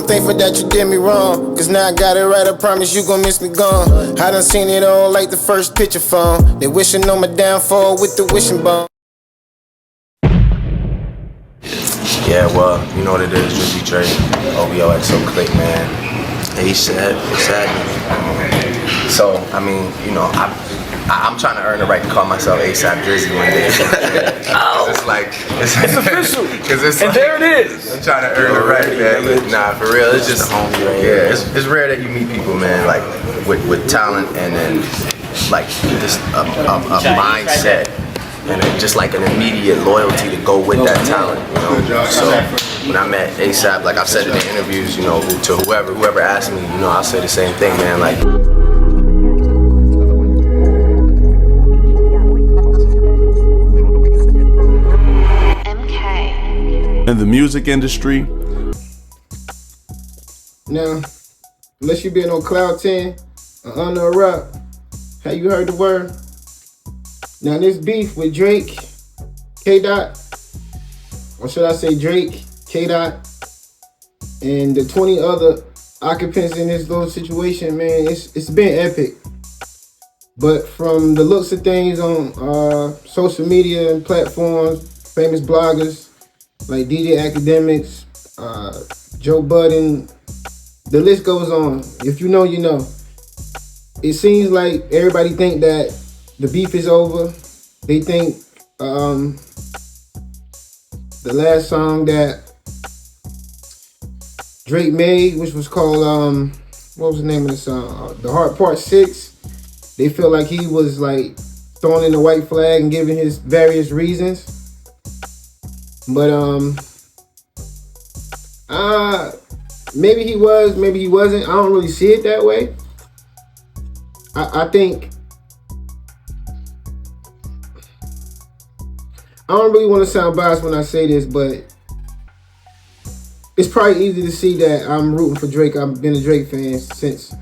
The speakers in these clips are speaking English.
thankful that you did me wrong, cause now I got it right, I promise you gon' miss me gone. I done seen it all like the first picture phone. They wishing on my downfall with the wishing bone. Yeah, well, you know what it is, Drizzy Drake, OVO XO Click, man. ASAP, exactly. So, I mean, you know, I'm trying to earn the right to call myself ASAP Drizzy one day. It's like, it's official. It's and like, there it is. I'm trying to earn the right, man. But nah, for real, it's just, yeah, it's rare that you meet people, man, like, with talent and then, like, just a mindset. And then just like an immediate loyalty to go with that talent, you know. So when I met ASAP, like I've said in the interviews, you know, to whoever asked me, you know, I'll say the same thing, man. Like, in the music industry. Now, unless you been on Cloud 10 or under a rock, have you heard the word? Now this beef with Drake, K-Dot, or should I say Drake, K-Dot, and the 20 other occupants in this little situation, man, it's been epic. But from the looks of things on social media and platforms, famous bloggers like DJ Academics, Joe Budden, the list goes on. If you know, you know. It seems like everybody think that the beef is over. They think the last song that Drake made, which was called, what was the name of the song? The Heart Part 6. They feel like he was like throwing in the white flag and giving his various reasons. But maybe he was, maybe he wasn't. I don't really see it that way. I think I don't really want to sound biased when I say this, but it's probably easy to see that I'm rooting for Drake. I've been a Drake fan since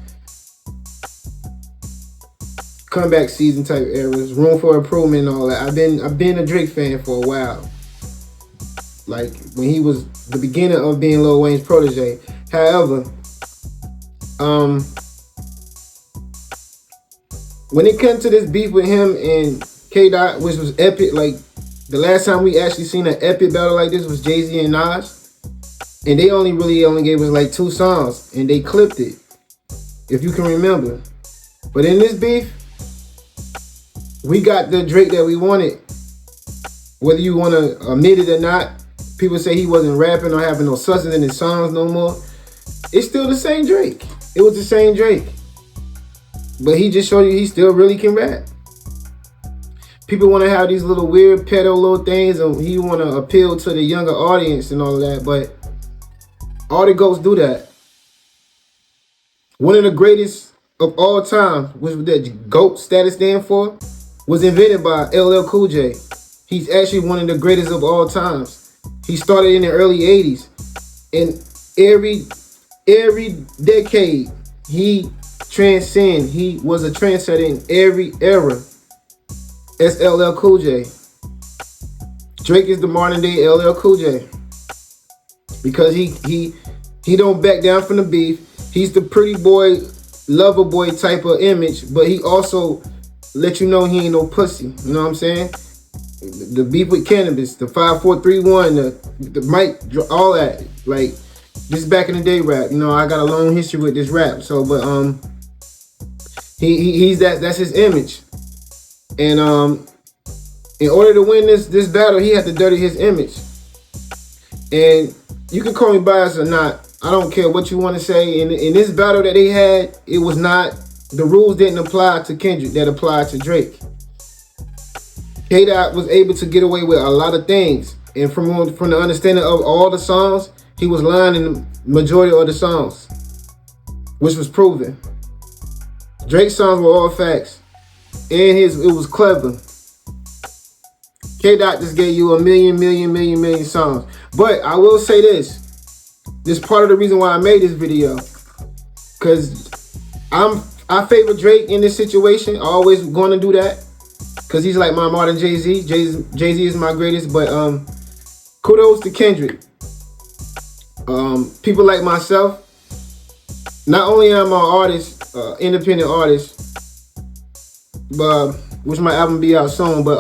comeback season type eras, room for improvement and all that. I've been a Drake fan for a while. Like when he was the beginning of being Lil Wayne's protege. However, when it comes to this beef with him and K-Dot, which was epic, like the last time we actually seen an epic battle like this was Jay-Z and Nas. And they only gave us like 2 songs and they clipped it, if you can remember. But in this beef, we got the Drake that we wanted. Whether you want to admit it or not, people say he wasn't rapping or having no substance in his songs no more. It's still the same Drake. It was the same Drake. But he just showed you he still really can rap. People want to have these little weird pedo little things and he want to appeal to the younger audience and all of that, but all the GOATs do that. One of the greatest of all time, which that GOAT status stand for, was invented by LL Cool J. He's actually one of the greatest of all times. He started in the early 80s. And every decade, he transcended. He was a trendsetter in every era. That's LL Cool J. Drake is the modern day LL Cool J. Because he don't back down from the beef. He's the pretty boy, lover boy type of image, but he also let you know he ain't no pussy. You know what I'm saying? The beef with Cannabis, the 5431, the mic, all that. Like, this back in the day rap. You know, I got a long history with this rap. So, but he's that's his image. And in order to win this battle, he had to dirty his image. And you can call me biased or not. I don't care what you want to say. In this battle that they had, it was not, the rules didn't apply to Kendrick that applied to Drake. K-Dot was able to get away with a lot of things. And from the understanding of all the songs, he was lying in the majority of the songs, which was proven. Drake's songs were all facts. And it was clever. K-Dot just gave you a million songs. But I will say this. This is part of the reason why I made this video. Because I favor Drake in this situation. I always going to do that. Because he's like my modern Jay-Z. Jay-Z is my greatest. But kudos to Kendrick. People like myself, not only am I an artist, independent artist, but which my album be out soon, but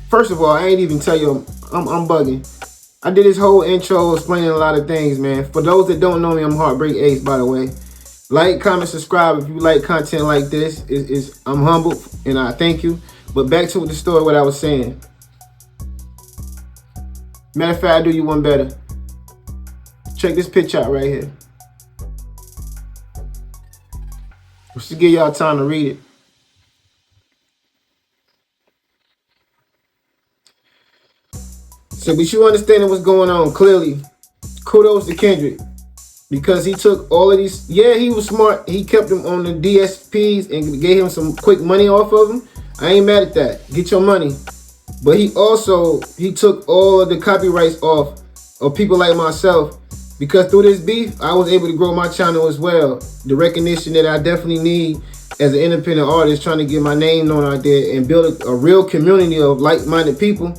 first of all, I ain't even tell you I'm bugging. I did this whole intro explaining a lot of things, man. For those that don't know me, I'm Heartbreak Ace, by the way. Like, comment, subscribe if you like content like this. I'm humbled and I thank you. But back to the story, what I was saying. Matter of fact, I'll do you one better. Check this picture out right here. Just to give y'all time to read it. So, but you understanding what's going on clearly. Kudos to Kendrick. Because he took all of these, yeah, he was smart. He kept them on the DSPs and gave him some quick money off of them. I ain't mad at that. Get your money. But he took all of the copyrights off of people like myself. Because through this beef, I was able to grow my channel as well. The recognition that I definitely need as an independent artist, trying to get my name known out there and build a real community of like-minded people.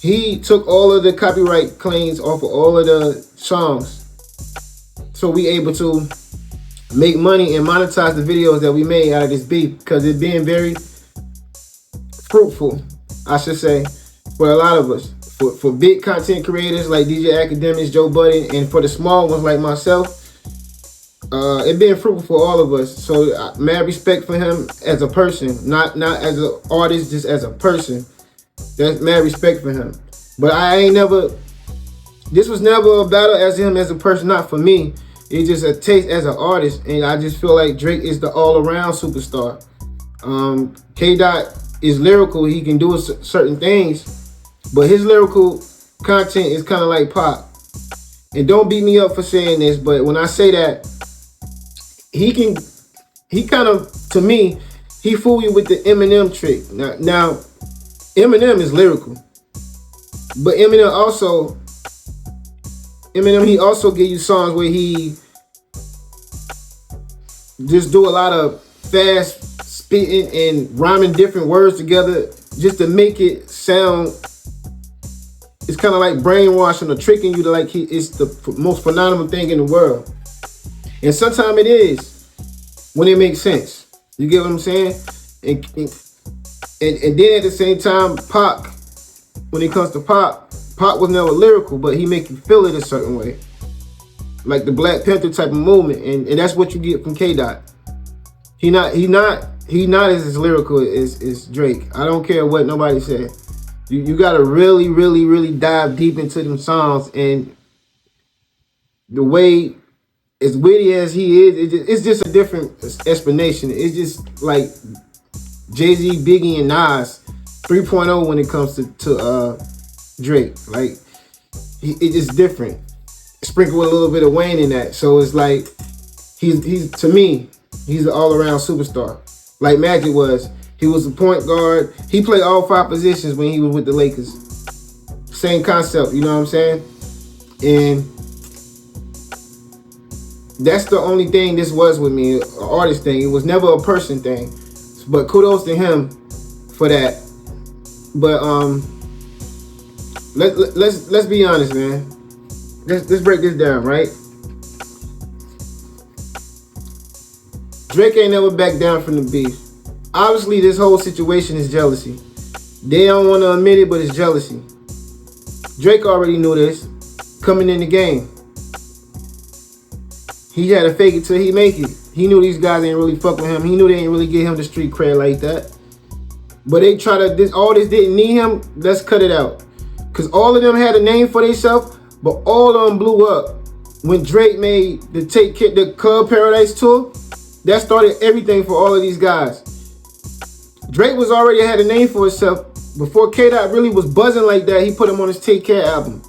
He took all of the copyright claims off of all of the songs. So we able to make money and monetize the videos that we made out of this beef, because it's being very fruitful, I should say, for a lot of us. For big content creators like DJ Academics, Joe Budden, and for the small ones like myself, it been fruitful for all of us. So mad respect for him as a person, not as an artist, just as a person. That's mad respect for him. But this was never a battle as him as a person, not for me. It's just a taste as an artist, and I just feel like Drake is the all-around superstar. K-Dot is lyrical, he can do certain things, but his lyrical content is kind of like pop. And don't beat me up for saying this, but when I say that, he kind of, to me, he fool you with the Eminem trick. Now Eminem is lyrical, but Eminem he also give you songs where he just do a lot of fast spitting and rhyming different words together just to make it sound. It's kind of like brainwashing or tricking you to like it's the most phenomenal thing in the world. And sometimes it is when it makes sense. You get what I'm saying? And then at the same time, Pac, when it comes to Pac was never lyrical, but he make you feel it a certain way. Like the Black Panther type of movement. And that's what you get from K-Dot. He not as lyrical as Drake. I don't care what nobody said. You gotta really, really, really dive deep into them songs, and the way as witty as he is, it's just a different explanation. It's just like Jay-Z, Biggie, and Nas 3.0 when it comes to Drake. Like, it's just different. Sprinkle with a little bit of Wayne in that. So it's like, he's to me, he's an all-around superstar. Like Magic was. He was a point guard. He played all 5 positions when he was with the Lakers. Same concept, you know what I'm saying? And that's the only thing this was with me, an artist thing. It was never a person thing. But kudos to him for that. But let's be honest, man. Let's break this down, right? Drake ain't never backed down from the beef. Obviously, this whole situation is jealousy. They don't want to admit it, but it's jealousy. Drake already knew this coming in the game. He had to fake it till he make it. He knew these guys ain't really fuck with him. He knew they ain't really give him the street cred like that. But they try to, all this didn't need him. Let's cut it out. Because all of them had a name for themselves, but all of them blew up. When Drake made the Club Paradise tour, that started everything for all of these guys. Drake was already had a name for himself. Before K-Dot really was buzzing like that, he put him on his Take Care album.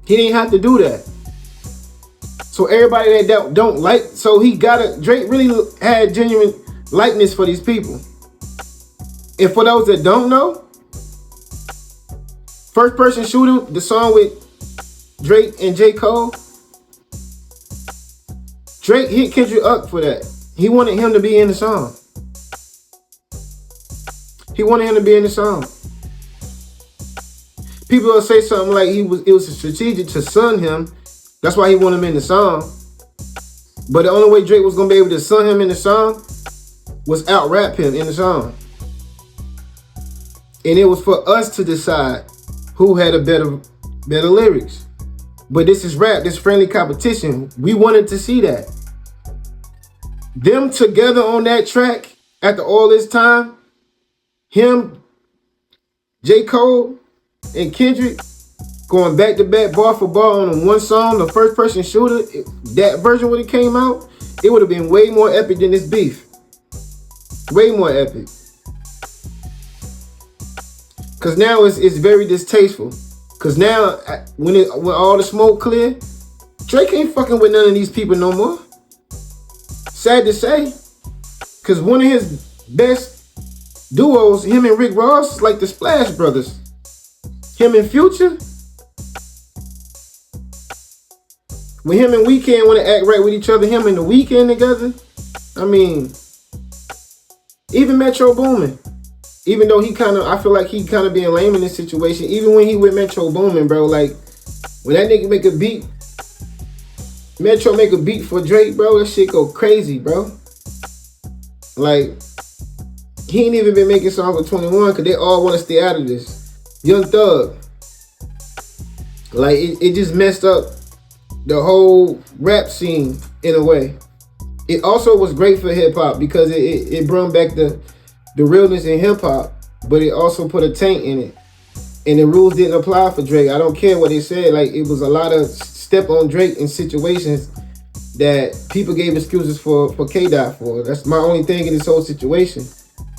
He didn't have to do that. So everybody that don't like, so Drake really had genuine likeness for these people. And for those that don't know, First Person Shooter, the song with Drake and J. Cole, Drake hit Kendrick up for that. He wanted him to be in the song. He wanted him to be in the song. people will say something like it was strategic to son him. That's why he wanted him in the song. But the only way Drake was gonna be able to son him in the song was out rap him in the song. And it was for us to decide who had a better lyrics. But this is rap, this friendly competition. We wanted to see that. Them together on that track after all this time, him, J. Cole, and Kendrick going back to back, bar for bar on one song, the first person shooter, that version when it came out, it would have been way more epic than this beef. Way more epic. Cause now it's very distasteful. Cause now when all the smoke clear, Drake ain't fucking with none of these people no more. Sad to say. Cause one of his best duos, him and Rick Ross, is like the Splash Brothers. Him and Future. When him and Weeknd want to act right with each other, him and The Weeknd together. I mean, even Metro Boomin. Even though I feel like he kind of being lame in this situation. Even when he with Metro Boomin, bro, like when that nigga make a beat, Metro make a beat for Drake, bro, that shit go crazy, bro. Like he ain't even been making songs with 21 because they all want to stay out of this. Young Thug, like it just messed up the whole rap scene in a way. It also was great for hip hop because it brought back the realness in hip hop, but it also put a taint in it. And the rules didn't apply for Drake. I don't care what they said. Like it was a lot of step on Drake in situations that people gave excuses for K-Dot for. That's my only thing in this whole situation.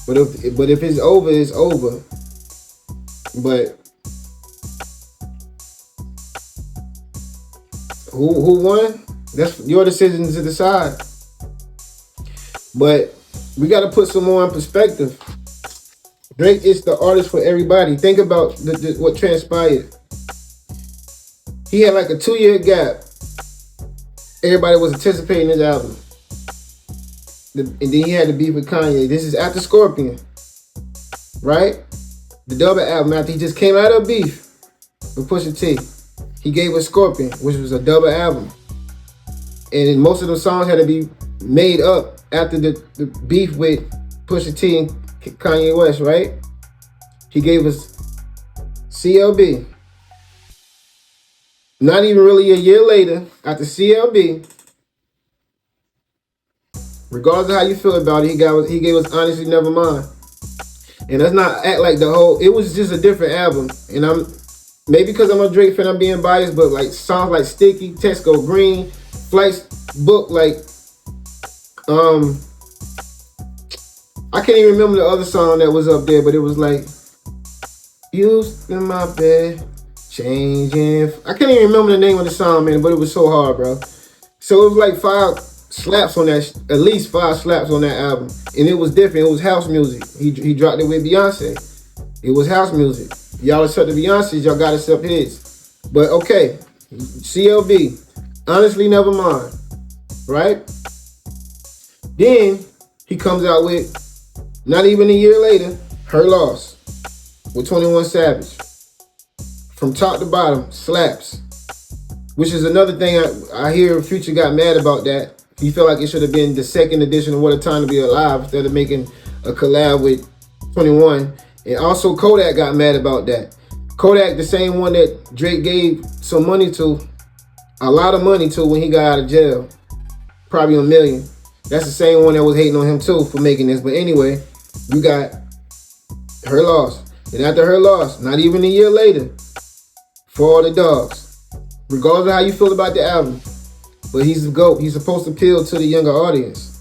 But if it's over, it's over. But who won? That's your decision to decide. But we got to put some more in perspective. Drake is the artist for everybody. Think about what transpired. He had like a 2-year gap. Everybody was anticipating his album. And then he had to beef with Kanye. This is after Scorpion. Right? The double album after he just came out of beef with Pusha T. He gave us Scorpion, which was a double album. And most of the songs had to be made up after the beef with Pusha T and Kanye West, right? He gave us CLB. Not even really a year later, after CLB, regardless of how you feel about it, he gave us Honestly Nevermind. And let's not act like it was just a different album. And maybe because I'm a Drake fan, I'm being biased, but like songs like Sticky, Tesco Green, Flight's Book, like, I can't even remember the other song that was up there, but it was like, used in my bed, changing. I can't even remember the name of the song, man, but it was so hard, bro. So it was like 5 slaps on that, at least 5 slaps on that album. And it was different. It was house music. He dropped it with Beyonce. It was house music. Y'all accept the Beyonce's, y'all gotta accept his. But okay, CLB, Honestly Nevermind, right? Then he comes out with, not even a year later, Her Loss with 21 Savage. From top to bottom, slaps. Which is another thing I hear Future got mad about that. He felt like it should have been the second edition of What a Time to Be Alive instead of making a collab with 21. And also Kodak got mad about that. Kodak, the same one that Drake gave some money to, a lot of money to when he got out of jail. Probably $1 million. That's the same one that was hating on him too for making this. But anyway, you got Her Loss. And after Her Loss, not even a year later, For All the Dogs. Regardless of how you feel about the album, but he's the GOAT. He's supposed to appeal to the younger audience.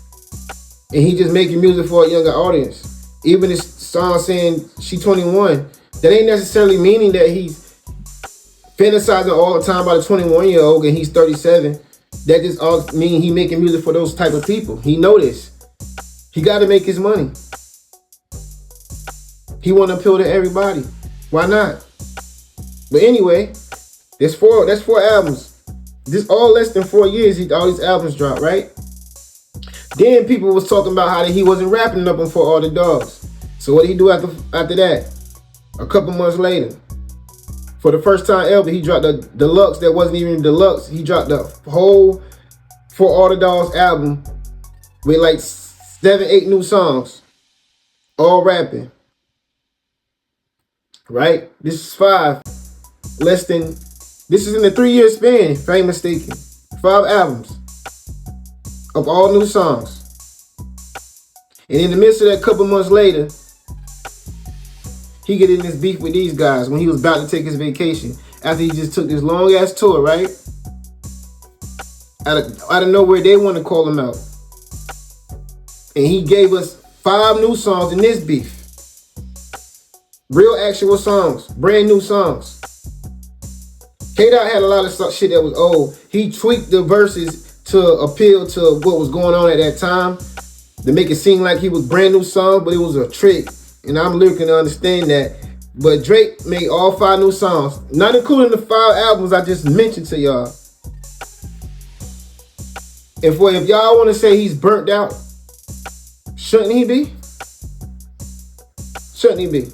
And he just making music for a younger audience. Even this song saying she 21, that ain't necessarily meaning that he's fantasizing all the time about a 21-year-old and he's 37. That just all mean he making music for those type of people. He know this. He got to make his money. He want to appeal to everybody. Why not? But anyway, that's four albums. This all less than 4 years. All these albums dropped, right? Then people was talking about how he wasn't rapping up on For All the Dogs. So what did he do after that? A couple months later, For the first time ever, he dropped a deluxe that wasn't even deluxe. He dropped the whole For All the Dogs album with like 7, 8 new songs, all rapping. Right? This is 5. This is in a 3-year span, if I ain't mistaken. 5 albums of all new songs. And in the midst of that, couple months later, he get in this beef with these guys when he was about to take his vacation. After he just took this long ass tour, right? Out of nowhere, they want to call him out. And he gave us 5 new songs in this beef. Real actual songs, brand new songs. K-Dot had a lot of shit that was old. He tweaked the verses to appeal to what was going on at that time, to make it seem like he was brand new songs, but it was a trick. And I'm looking to understand that. But Drake made all 5 new songs, not including the 5 albums I just mentioned to y'all. And if y'all want to say he's burnt out, shouldn't he be? Shouldn't he be?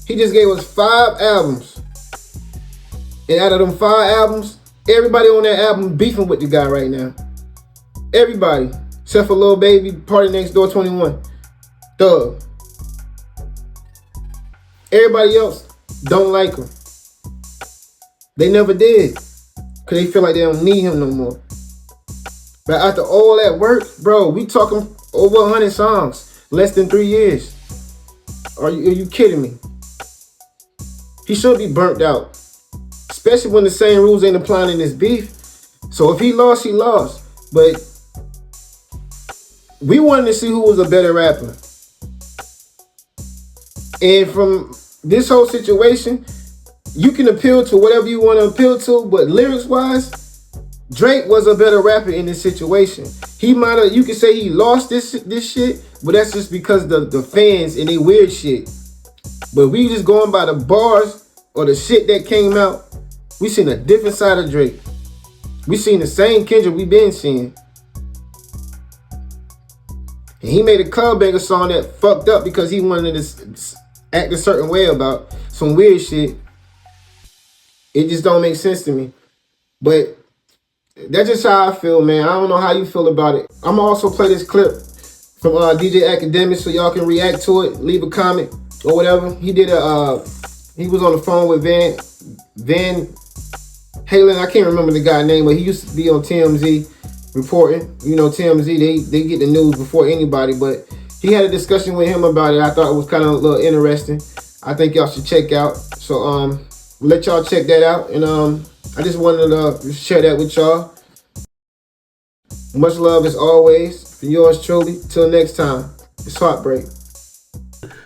He just gave us 5 albums. And out of them 5 albums, everybody on that album beefing with the guy right now. Everybody. Except for Lil Baby, Party Next Door 21. Thug. Everybody else don't like him. They never did. Because they feel like they don't need him no more. But after all that work, bro, we talking over 100 songs. Less than 3 years. Are you kidding me? He should be burnt out. Especially when the same rules ain't applying in this beef. So if he lost, he lost. But we wanted to see who was a better rapper. And from this whole situation, you can appeal to whatever you want to appeal to, but lyrics-wise, Drake was a better rapper in this situation. He might have, you can say he lost this shit, but that's just because the fans and they weird shit. But we just going by the bars or the shit that came out, we seen a different side of Drake. We seen the same Kendrick we been seeing. And he made a Clubbanger song that fucked up because he wanted to act a certain way about some weird shit. It just don't make sense to me. But that's just how I feel, man. I don't know how you feel about it. I'm gonna also play this clip from DJ Academic so y'all can react to it, leave a comment or whatever. He was on the phone with Van Halen. I can't remember the guy's name, but he used to be on TMZ reporting. You know, TMZ, they get the news before anybody, but he had a discussion with him about it. I thought it was kind of a little interesting. I think y'all should check out. So let y'all check that out. And I just wanted to share that with y'all. Much love as always for yours truly. Till next time, it's Heartbreak.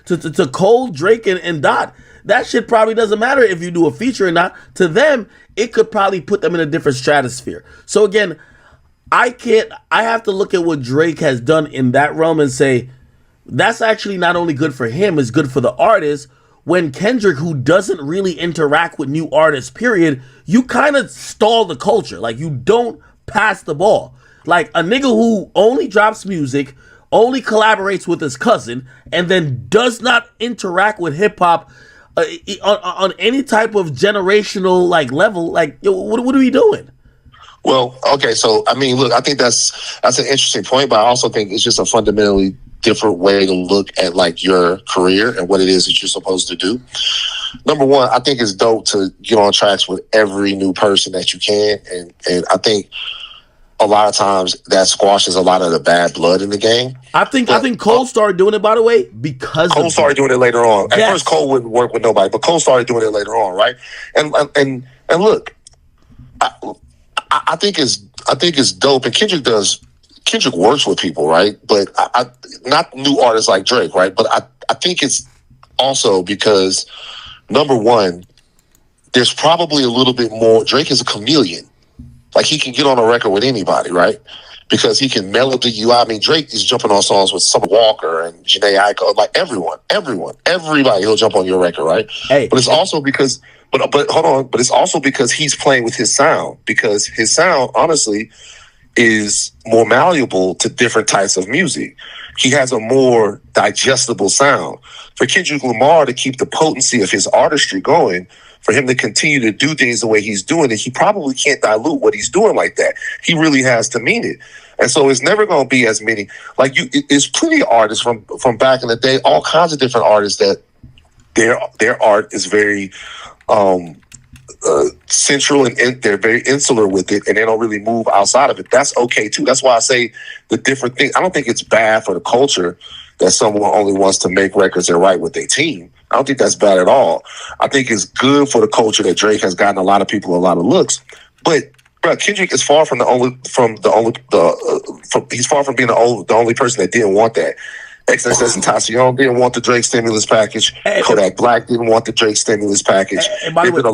To Cole, Drake, and Dot, that shit probably doesn't matter if you do a feature or not. To them, it could probably put them in a different stratosphere. So again, I have to look at what Drake has done in that realm and say, that's actually not only good for him, it's good for the artist. When Kendrick, who doesn't really interact with new artists, period, you kind of stall the culture. Like, you don't pass the ball. Like, a nigga who only drops music, only collaborates with his cousin, and then does not interact with hip-hop on any type of generational, like, level. Like, yo, what are we doing? Well, okay, so, I mean, look, I think that's an interesting point, but I also think it's just a fundamentally different way to look at, like, your career and what it is that you're supposed to do. Number one, I think it's dope to get on tracks with every new person that you can, and I think a lot of times that squashes a lot of the bad blood in the game. I think Cole started doing it, by the way, because Cole started doing it later on. At first, Cole wouldn't work with nobody, but Cole started doing it later on, right? And look, I think it's dope, and Kendrick works with people, right? But I not new artists like Drake, right? But I think it's also because, number one, there's probably a little bit more. Drake is a chameleon. Like, he can get on a record with anybody, right? Because he can melody you out. I mean, Drake is jumping on songs with Summer Walker and Jhené Aiko, like everybody. He'll jump on your record, right? Hey, but it's also because, but hold on, but it's also because he's playing with his sound. Because his sound, honestly, is more malleable to different types of music. He has a more digestible sound. For Kendrick Lamar to keep the potency of his artistry going, for him to continue to do things the way he's doing it, he probably can't dilute what he's doing like that. He really has to mean it. And so it's never going to be as many. It's plenty of artists from back in the day, all kinds of different artists that their art is very central and they're very insular with it, and they don't really move outside of it. That's okay too. That's why I say the different things. I don't think it's bad for the culture that someone only wants to make records and write with their team. I don't think that's bad at all. I think it's good for the culture that Drake has gotten a lot of people a lot of looks. But Kendrick is far from he's far from being the only person that didn't want that. XXS Tentacion didn't want the Drake stimulus package. Kodak Black didn't want the Drake stimulus package. There've been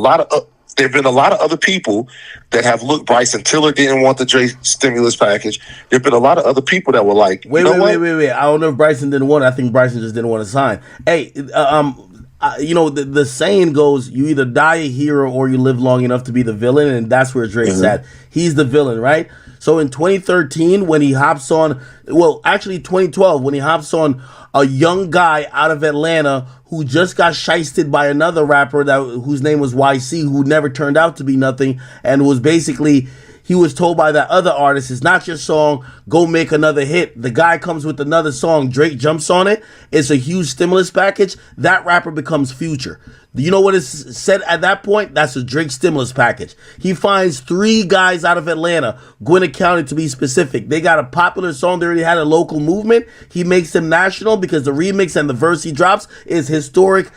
a lot of other people that have looked. Bryson Tiller didn't want the Drake stimulus package. There've been a lot of other people that were like, wait. I don't know if Bryson didn't want it. I think Bryson just didn't want to sign. Hey, the saying goes, you either die a hero or you live long enough to be the villain, and that's where Drake's at. He's the villain, right? So in 2013, when he hops on, 2012, when he hops on a young guy out of Atlanta who just got shysted by another rapper whose name was YC, who never turned out to be nothing, and was basically, he was told by that other artist, it's not your song, go make another hit. The guy comes with another song, Drake jumps on it, it's a huge stimulus package, that rapper becomes Future. You know what is said at that point? That's a Drake stimulus package. He finds 3 guys out of Atlanta, Gwinnett County to be specific. They got a popular song. They already had a local movement. He makes them national because the remix and the verse he drops is historic.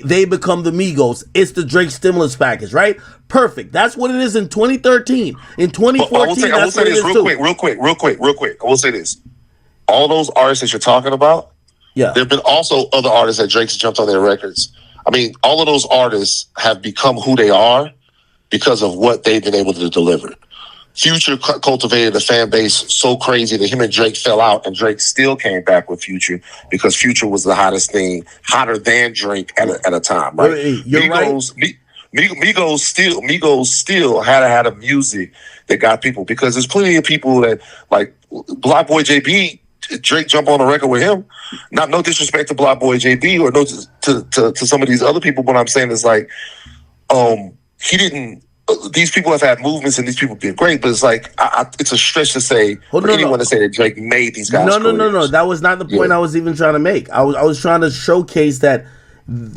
They become the Migos. It's the Drake stimulus package, right? Perfect. That's what it is in 2013. In 2014, I will say this real quick. I will say this. All those artists that you're talking about, there have been also other artists that Drake's jumped on their records. I mean, all of those artists have become who they are because of what they've been able to deliver. Future cultivated a fan base so crazy that him and Drake fell out, and Drake still came back with Future because Future was the hottest thing, hotter than Drake at a time. Right? Migos still had a music that got people, because there's plenty of people that, like Block Boy JB, Drake jump on a record with him. No disrespect to Block Boy JB or no to some of these other people, but I'm saying is like, he didn't. These people have had movements and these people have been great, but it's like it's a stretch to say for anyone to say that Drake made these guys. No. That was not the point I was even trying to make. I was trying to showcase that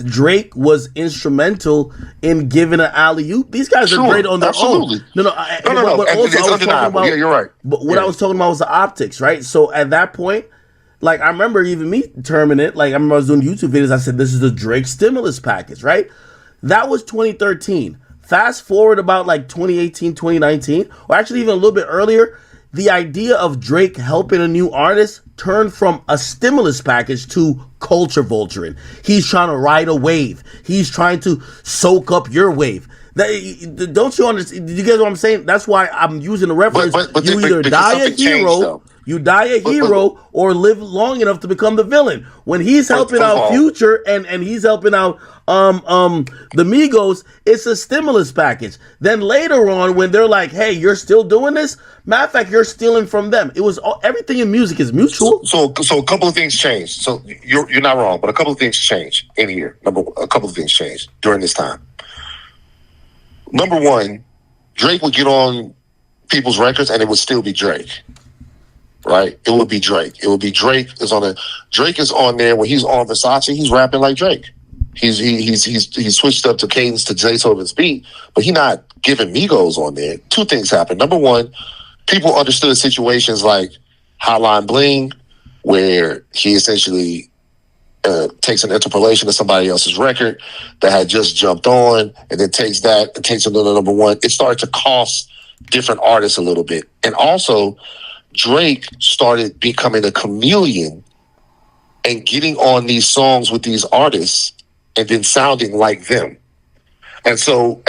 Drake was instrumental in giving an alley-oop. These guys are great on their own. No. It's undeniable. Yeah, you're right. But what I was talking about was the optics, right? So at that point, like I remember even me terming it, like I remember I was doing YouTube videos, I said this is the Drake stimulus package, right? That was 2013. Fast forward about like 2018, 2019, or actually even a little bit earlier, the idea of Drake helping a new artist turned from a stimulus package to culture vulturing. He's trying to ride a wave. He's trying to soak up your wave. Don't you understand? Did you get what I'm saying? That's why I'm using the reference. You either die a hero, or live long enough to become the villain. When he's helping out Future and he's helping out the Migos, it's a stimulus package. Then later on, when they're like, "Hey, you're still doing this," matter of fact, you're stealing from them. It was everything in music is mutual. So a couple of things changed. So you're not wrong, but a couple of things changed in here. A couple of things changed during this time. Number one, Drake would get on people's records and it would still be Drake. Right? It would be Drake. Drake is on there. When he's on Versace, he's rapping like Drake. He's switched up to cadence to Beethoven's beat, but he's not giving Migos on there. 2 things happened. Number one, people understood situations like Hotline Bling, where he essentially takes an interpolation of somebody else's record that had just jumped on, and then takes that and takes it to the number one. It started to cost different artists a little bit. And also, Drake started becoming a chameleon and getting on these songs with these artists and then sounding like them. And so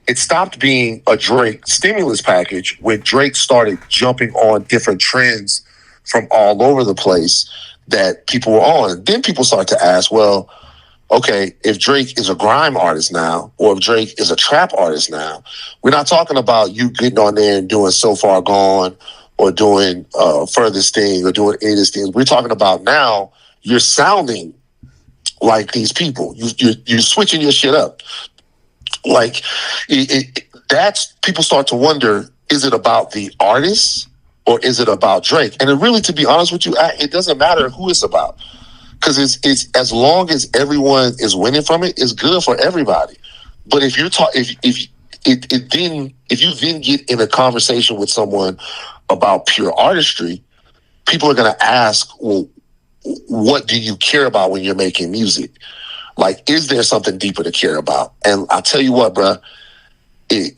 it stopped being a Drake stimulus package when Drake started jumping on different trends from all over the place that people were on. Then people start to ask, well, okay, if Drake is a grime artist now, or if Drake is a trap artist now, we're not talking about you getting on there and doing So Far Gone or doing Furthest Thing or doing any of these things. We're talking about now you're sounding like these people. You're switching your shit up. Like, that's, people start to wonder, is it about the artist or is it about Drake? And it really, to be honest with you, it doesn't matter who it's about. Because it's as long as everyone is winning from it, it's good for everybody. But if you're if you then get in a conversation with someone about pure artistry, people are going to ask, well, what do you care about when you're making music? Like, is there something deeper to care about? And I'll tell you what, bruh,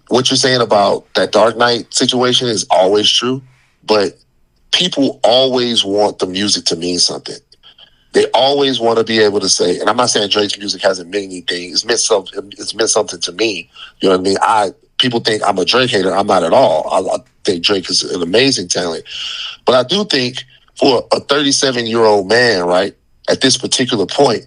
what you're saying about that Dark Knight situation is always true, but people always want the music to mean something. They always want to be able to say, and I'm not saying Drake's music hasn't meant anything. It's meant something to me. You know what I mean? People think I'm a Drake hater. I'm not at all. I think Drake is an amazing talent. But I do think for a 37-year-old man, right, at this particular point,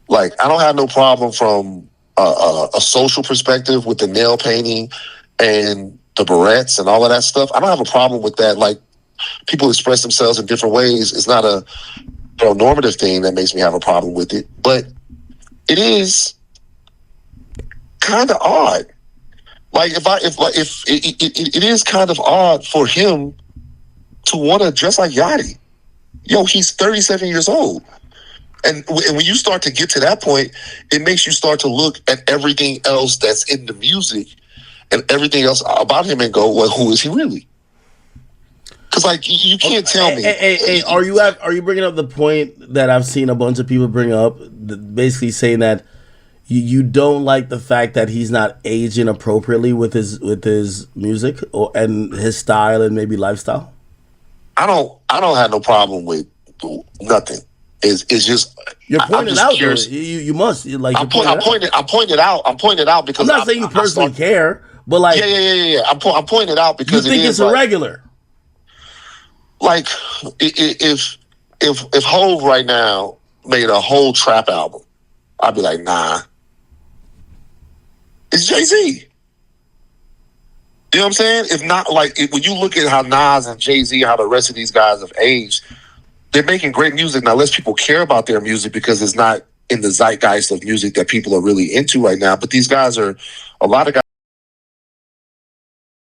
like, I don't have no problem from a social perspective with the nail painting and the barrettes and all of that stuff. I don't have a problem with that. Like, people express themselves in different ways. It's not a normative thing that makes me have a problem with it, but it is kind of odd. Like, if it is kind of odd for him to want to dress like Yachty. Yo, he's 37 years old. And when you start to get to that point, it makes you start to look at everything else that's in the music and everything else about him and go, well, who is he really? Because, like, you can't tell me. Hey, are you bringing up the point that I've seen a bunch of people bring up, basically saying that you don't like the fact that he's not aging appropriately with his music and his style and maybe lifestyle? I don't have no problem with nothing. It's just, you're pointing out. You must like. I'm pointing out because I'm not saying you personally care, but like, yeah. I'm pointing out because you think it's irregular. Like, if Hov right now made a whole trap album, I'd be like, nah. It's Jay-Z. You know what I'm saying? If not, like, when you look at how Nas and Jay-Z, how the rest of these guys have aged, they're making great music. Now, less people care about their music because it's not in the zeitgeist of music that people are really into right now. But these guys are, a lot of guys